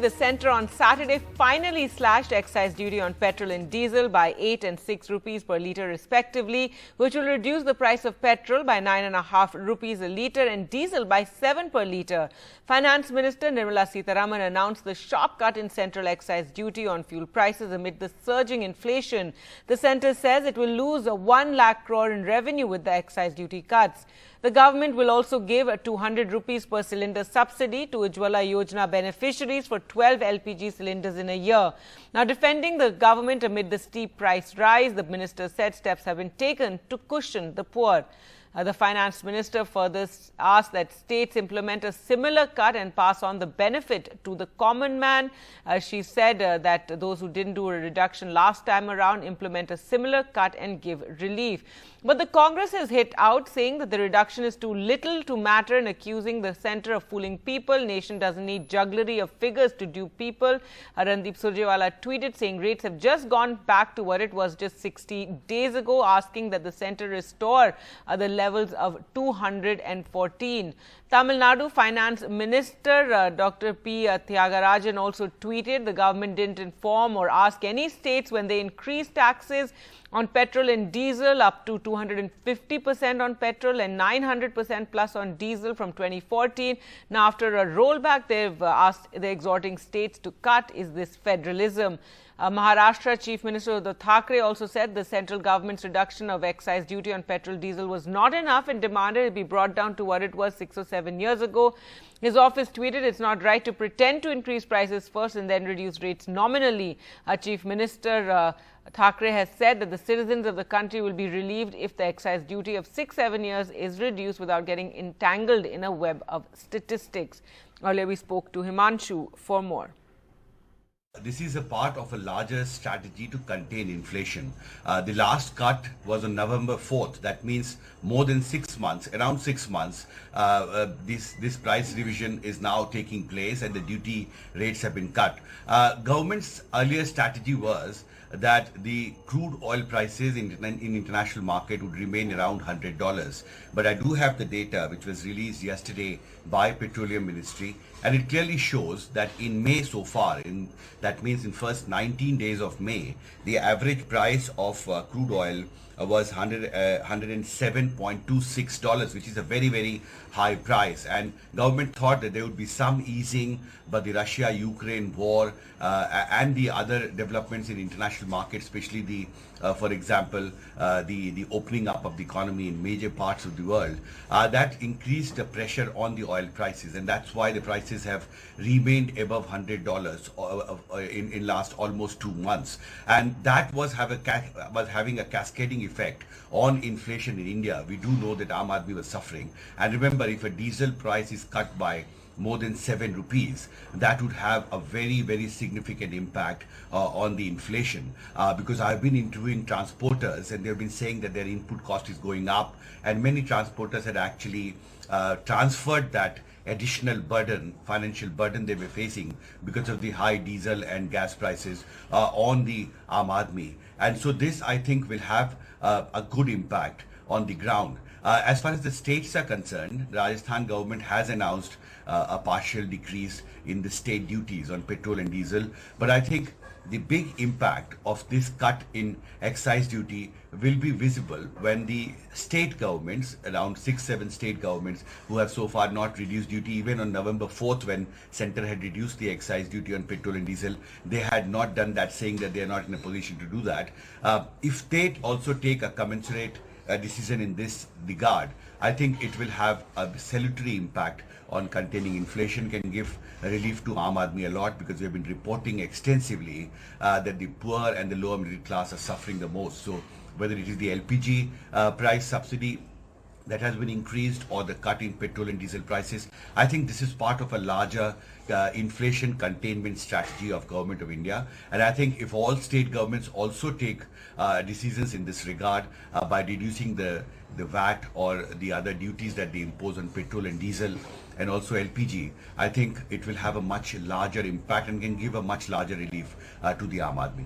the centre on Saturday finally slashed excise duty on petrol and diesel by 8 and 6 rupees per litre respectively, which will reduce the price of petrol by 9.5 rupees a litre and diesel by 7 per litre. Finance Minister Nirmala Sitharaman announced the sharp cut in central excise duty on fuel prices amid the surging inflation. The centre says it will lose 1 lakh crore in revenue with the excise duty cuts. The government will also give a 200 rupees per cylinder subsidy to Ujjwala Yojana beneficiaries for 12 LPG cylinders in a year. Now, defending the government amid the steep price rise, the minister said steps have been taken to cushion the poor. The finance minister further asked that states implement a similar cut and pass on the benefit to the common man. She said that those who didn't do a reduction last time around implement a similar cut and give relief. But the Congress has hit out, saying that the reduction is too little to matter and accusing the centre of fooling people. Nation doesn't need jugglery of figures to dupe people. Randeep Surjewala tweeted saying rates have just gone back to what it was just 60 days ago, asking that the centre restore the levels of 214. Tamil Nadu Finance Minister Dr. P. Thiagarajan also tweeted the government didn't inform or ask any states when they increased taxes on petrol and diesel up to 250% on petrol and 900% plus on diesel from 2014. Now, after a rollback, they're exhorting states to cut. Is this federalism? Maharashtra Chief Minister Uddhav Thackeray also said the central government's reduction of excise duty on petrol diesel was not enough and demanded it be brought down to what it was 6 or 7 years ago. His office tweeted it's not right to pretend to increase prices first and then reduce rates nominally. Chief Minister Thackeray has said that the citizens of the country will be relieved if the excise duty of 6-7 years is reduced without getting entangled in a web of statistics. Earlier we spoke to Himanshu for more. This is a part of a larger strategy to contain inflation. The last cut was on November 4th. That means more than 6 months, around 6 months, this price revision is now taking place and the duty rates have been cut. Government's earlier strategy was that the crude oil prices in international market would remain around $100. But I do have the data which was released yesterday by Petroleum Ministry, and it clearly shows that in May so far, that means in first 19 days of May, the average price of crude oil was $107.26, which is a very, very high price. And government thought that there would be some easing, but the Russia-Ukraine war and the other developments in international markets, especially for example, the opening up of the economy in major parts of the world, that increased the pressure on the oil prices, and that's why the prices have remained above $100 in last almost 2 months, and that was having a cascading effect on inflation in India. We do know that Aam Aadmi was suffering, and remember, if a diesel price is cut by more than 7 rupees, that would have a very, very significant impact on the inflation, because I've been interviewing transporters and they've been saying that their input cost is going up, and many transporters had actually transferred that additional burden, financial burden they were facing because of the high diesel and gas prices on the Aam Aadmi. And so this, I think, will have a good impact on the ground. As far as the states are concerned, the Rajasthan government has announced a partial decrease in the state duties on petrol and diesel. But I think the big impact of this cut in excise duty will be visible when the state governments, around 6-7 state governments who have so far not reduced duty, even on November 4th when centre had reduced the excise duty on petrol and diesel, they had not done that, saying that they are not in a position to do that. If they also take a commensurate decision in this regard, I think it will have a salutary impact on containing inflation, can give relief to Aam Aadmi a lot, because we have been reporting extensively that the poor and the lower middle class are suffering the most. So whether it is the LPG price subsidy that has been increased or the cut in petrol and diesel prices, I think this is part of a larger inflation containment strategy of Government of India. And I think if all state governments also take decisions in this regard by reducing the VAT or the other duties that they impose on petrol and diesel and also LPG, I think it will have a much larger impact and can give a much larger relief to the Aam Aadmi.